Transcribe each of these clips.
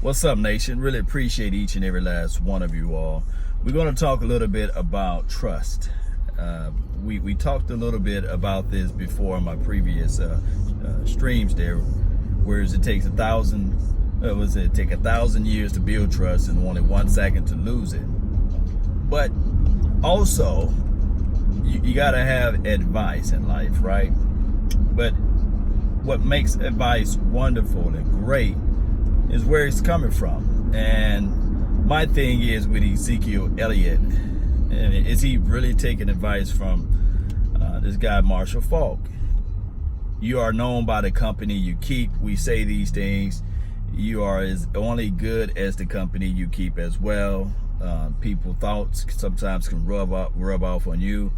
What's up, nation? Really appreciate each and every last one of you all. We're going to talk a little bit about trust. We talked a little bit about this before in my previous streams there, whereas it takes 1,000 years to build trust and only 1 second to lose it. But also, you got to have advice in life, right? But what makes advice wonderful and great is where it's coming from. And my thing is with Ezekiel Elliott, and is he really taking advice from this guy Marshall Faulk? You are known by the company you keep. We say these things. You are as only good as the company you keep as well. People thoughts sometimes can rub off on you.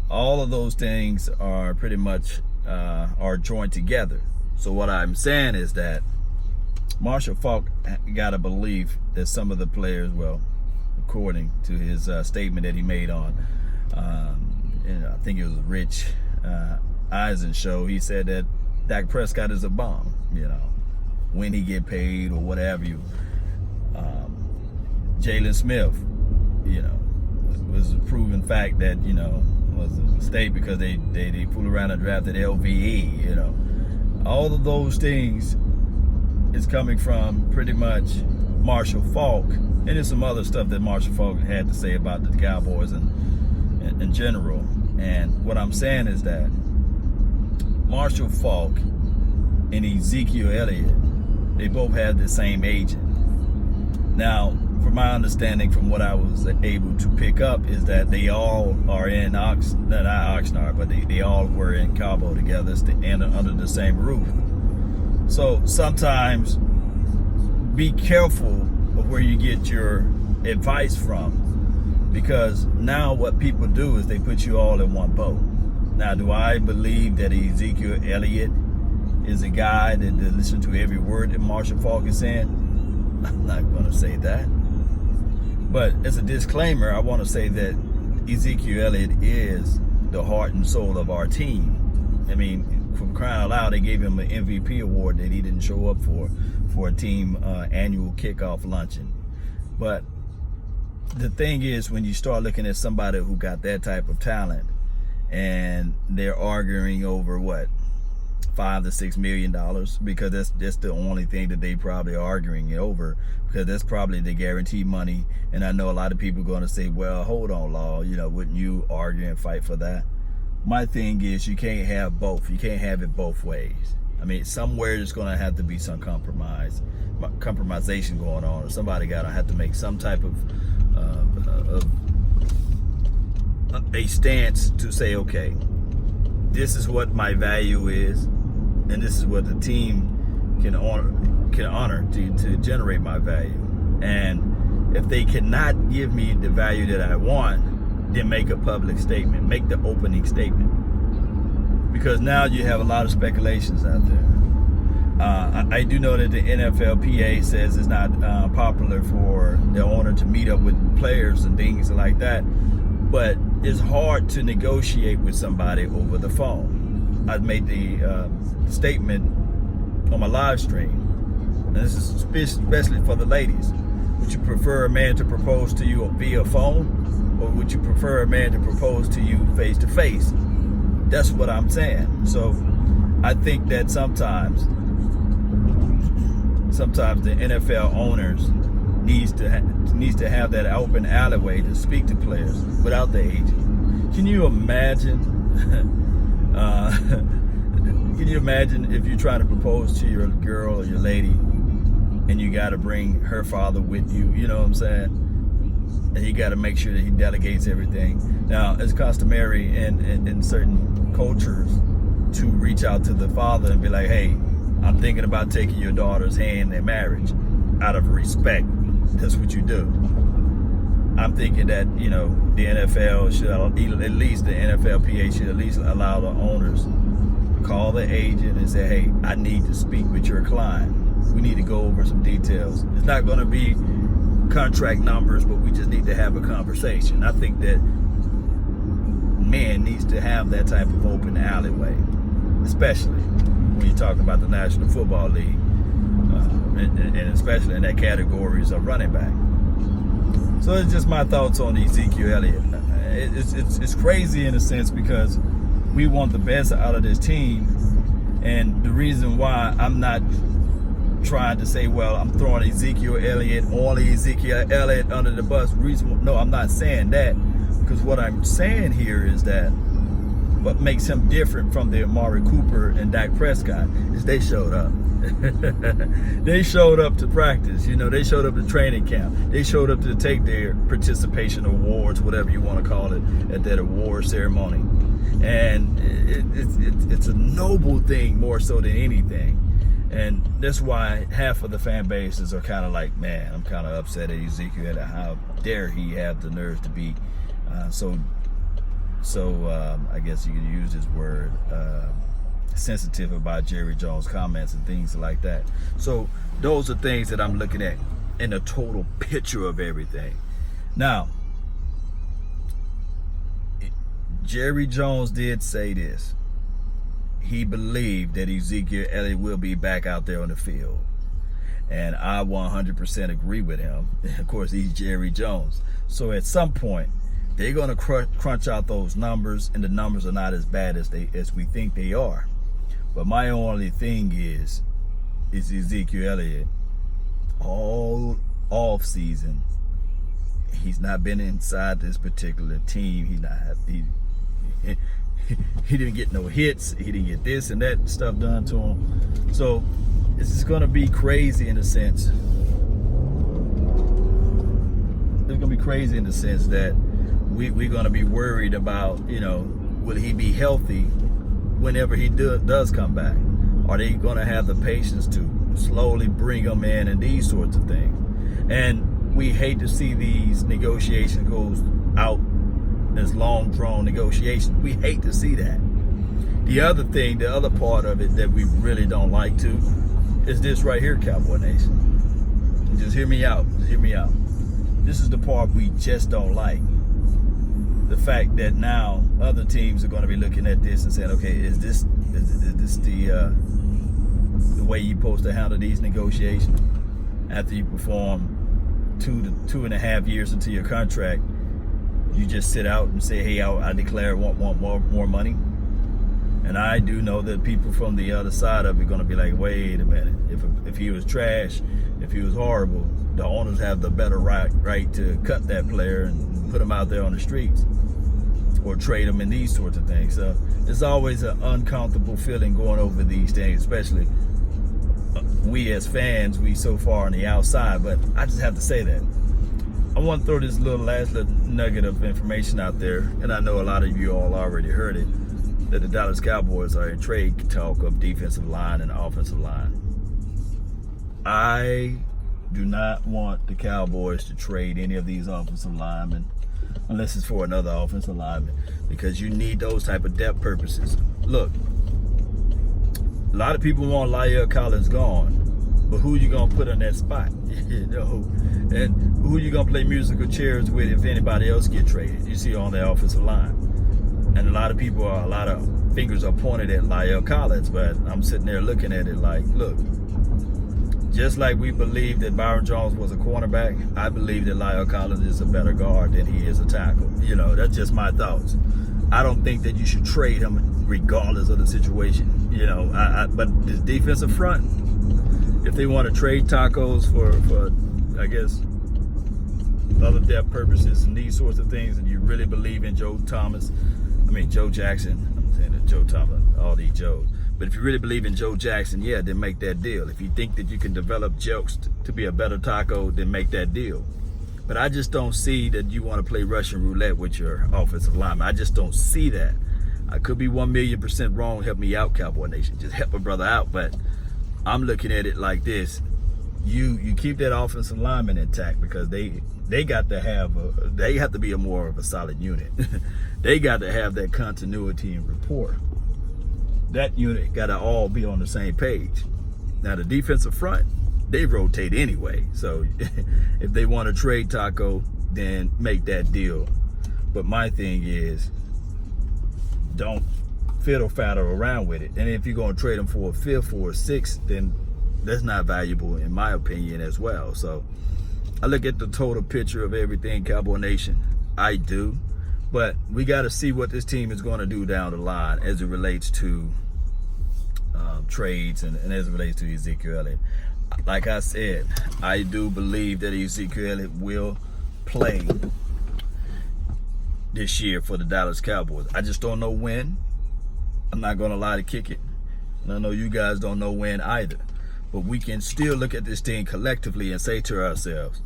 All of those things are pretty much are joined together. So what I'm saying is that Marshall Faulk got a belief that some of the players, well, according to his statement that he made on, and I think it was Rich Eisen show, he said that Dak Prescott is a bum, when he get paid or whatever you. Jalen Smith, was a proven fact that, was a mistake because they fooled around and drafted LVE, All of those things is coming from pretty much Marshall Faulk, and there's some other stuff that Marshall Faulk had to say about the Cowboys and in general. And what I'm saying is that Marshall Faulk and Ezekiel Elliott, they both have the same agent. Now, from my understanding, from what I was able to pick up, is that they all are in not Oxnard, but they all were in Cabo together and under the same roof. So sometimes be careful of where you get your advice from, because now what people do is they put you all in one boat. Now, do I believe that Ezekiel Elliott is a guy that listens to every word that Marshall Faulk is saying? I'm not going to say that. But as a disclaimer, I want to say that Ezekiel Elliott is the heart and soul of our team. I mean, from crying out loud, they gave him an MVP award that he didn't show up for a team annual kickoff luncheon. But the thing is, when you start looking at somebody who got that type of talent and they're arguing over what, $5 to $6 million, because that's the only thing that they probably arguing over, because that's probably the guaranteed money. And I know a lot of people are going to say, well, hold on, Law, wouldn't you argue and fight for that? My thing is, you can't have both. You can't have it both ways. I mean, somewhere there's going to have to be some compromisation going on, or somebody got to have to make some type of a stance to say, okay, this is what my value is, and this is what the team can honor to generate my value. And if they cannot give me the value that I want, then make a public statement, make the opening statement. Because now you have a lot of speculations out there. I do know that the NFLPA says it's not popular for the owner to meet up with players and things like that, but it's hard to negotiate with somebody over the phone. I made the statement on my live stream, and this is especially for the ladies. Would you prefer a man to propose to you via phone, or would you prefer a man to propose to you face to face? That's what I'm saying. So I think that sometimes the NFL owners needs to have that open alleyway to speak to players without the agent. Can you imagine? Can you imagine if you're trying to propose to your girl or your lady, and you got to bring her father with you? You know what I'm saying? And you got to make sure that he delegates everything. Now, it's customary in certain cultures to reach out to the father and be like, hey, I'm thinking about taking your daughter's hand in marriage out of respect. That's what you do. I'm thinking that, the NFL should, at least the NFLPA should at least allow the owners to call the agent and say, hey, I need to speak with your client. We need to go over some details. It's not going to be contract numbers, but we just need to have a conversation. I think that man needs to have that type of open alleyway, especially when you're talking about the National Football League, and especially in that categories of running back. So it's just my thoughts on Ezekiel Elliott. It's crazy in a sense because we want the best out of this team, and the reason why I'm not trying to say, well, I'm throwing Ezekiel Elliott, only Ezekiel Elliott under the bus. No, I'm not saying that, because what I'm saying here is that what makes him different from the Amari Cooper and Dak Prescott is they showed up. They showed up to practice, they showed up to training camp. They showed up to take their participation awards, whatever you want to call it, at that award ceremony. And it's a noble thing more so than anything. And that's why half of the fan bases are kind of like, man, I'm kind of upset at Ezekiel. How dare he have the nerve to be so I guess you could use this word, sensitive about Jerry Jones' comments and things like that. So those are things that I'm looking at in the total picture of everything. Now, Jerry Jones did say this. He believed that Ezekiel Elliott will be back out there on the field. And I 100% agree with him. Of course, he's Jerry Jones. So at some point, they're going to crunch out those numbers, and the numbers are not as bad as we think they are. But my only thing is Ezekiel Elliott, all off season, he's not been inside this particular team. He didn't get no hits. He didn't get this and that stuff done to him. So this is going to be crazy in a sense. It's going to be crazy in the sense that we're going to be worried about, will he be healthy whenever he does come back? Are they going to have the patience to slowly bring him in and these sorts of things? And we hate to see these negotiations goes out as long drawn negotiations. We hate to see that. The other part of it that we really don't like too is this right here, Cowboy Nation. Just hear me out. This is the part we just don't like. The fact that now other teams are going to be looking at this and saying, okay, is this the way you're supposed to handle these negotiations after you perform 2 to 2.5 years into your contract? You just sit out and say, hey, I declare I want more money. And I do know that people from the other side of it are going to be like, wait a minute. If he was trash, if he was horrible, the owners have the better right to cut that player and put him out there on the streets or trade him in these sorts of things. So it's always an uncomfortable feeling going over these things, especially we as fans, we so far on the outside. But I just have to say that. I want to throw this last little nugget of information out there, and I know a lot of you all already heard it, that the Dallas Cowboys are in trade talk of defensive line and offensive line. I do not want the Cowboys to trade any of these offensive linemen unless it's for another offensive lineman, because you need those type of depth purposes. Look, a lot of people want La'el Collins gone, but who you gonna put in that spot? And who you gonna play musical chairs with if anybody else get traded? You see on the offensive line, and a lot of fingers are pointed at La'el Collins, but I'm sitting there looking at it like, look, just like we believe that Byron Jones was a cornerback, I believe that La'el Collins is a better guard than he is a tackle. That's just my thoughts. I don't think that you should trade him regardless of the situation. But this defensive front, if they want to trade tacos for I guess other depth purposes and these sorts of things, and you really believe in Joe Jackson, I'm saying that Joe Thomas, all these Joes. But if you really believe in Joe Jackson, yeah, then make that deal. If you think that you can develop jokes to be a better taco, then make that deal. But I just don't see that you want to play Russian roulette with your offensive lineman. I just don't see that. I could be 1,000,000% wrong. Help me out, Cowboy Nation. Just help a brother out. But I'm looking at it like this. You keep that offensive lineman intact, because they have to be more of a solid unit. They got to have that continuity and rapport. That unit got to all be on the same page. Now the defensive front, they rotate anyway. So if they want to trade Taco, then make that deal. But my thing is, don't fiddle-faddle around with it. And if you're going to trade them for a 5th or a 6th, then that's not valuable in my opinion as well. So I look at the total picture of everything, Cowboy Nation. I do. But we got to see what this team is going to do down the line as it relates to trades and as it relates to Ezekiel Elliott. Like I said, I do believe that Ezekiel Elliott will play this year for the Dallas Cowboys. I just don't know when. I'm not going to lie to kick it. And I know you guys don't know when either. But we can still look at this team collectively and say to ourselves,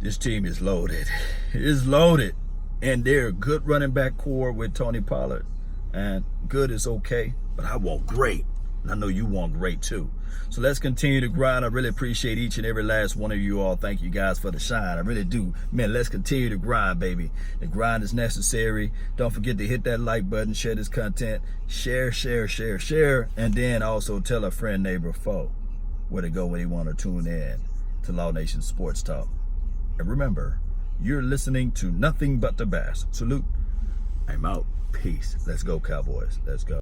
this team is loaded. It's loaded. And they're a good running back core with Tony Pollard. And good is okay, but I want great. And I know you want great too. So let's continue to grind. I really appreciate each and every last one of you all. Thank you guys for the shine. I really do. Man, let's continue to grind, baby. The grind is necessary. Don't forget to hit that like button, share this content, share, and then also tell a friend, neighbor, foe where to go when they want to tune in to Law Nation Sports Talk. And remember, you're listening to nothing but the best. Salute. I'm out. Peace. Let's go, Cowboys. Let's go.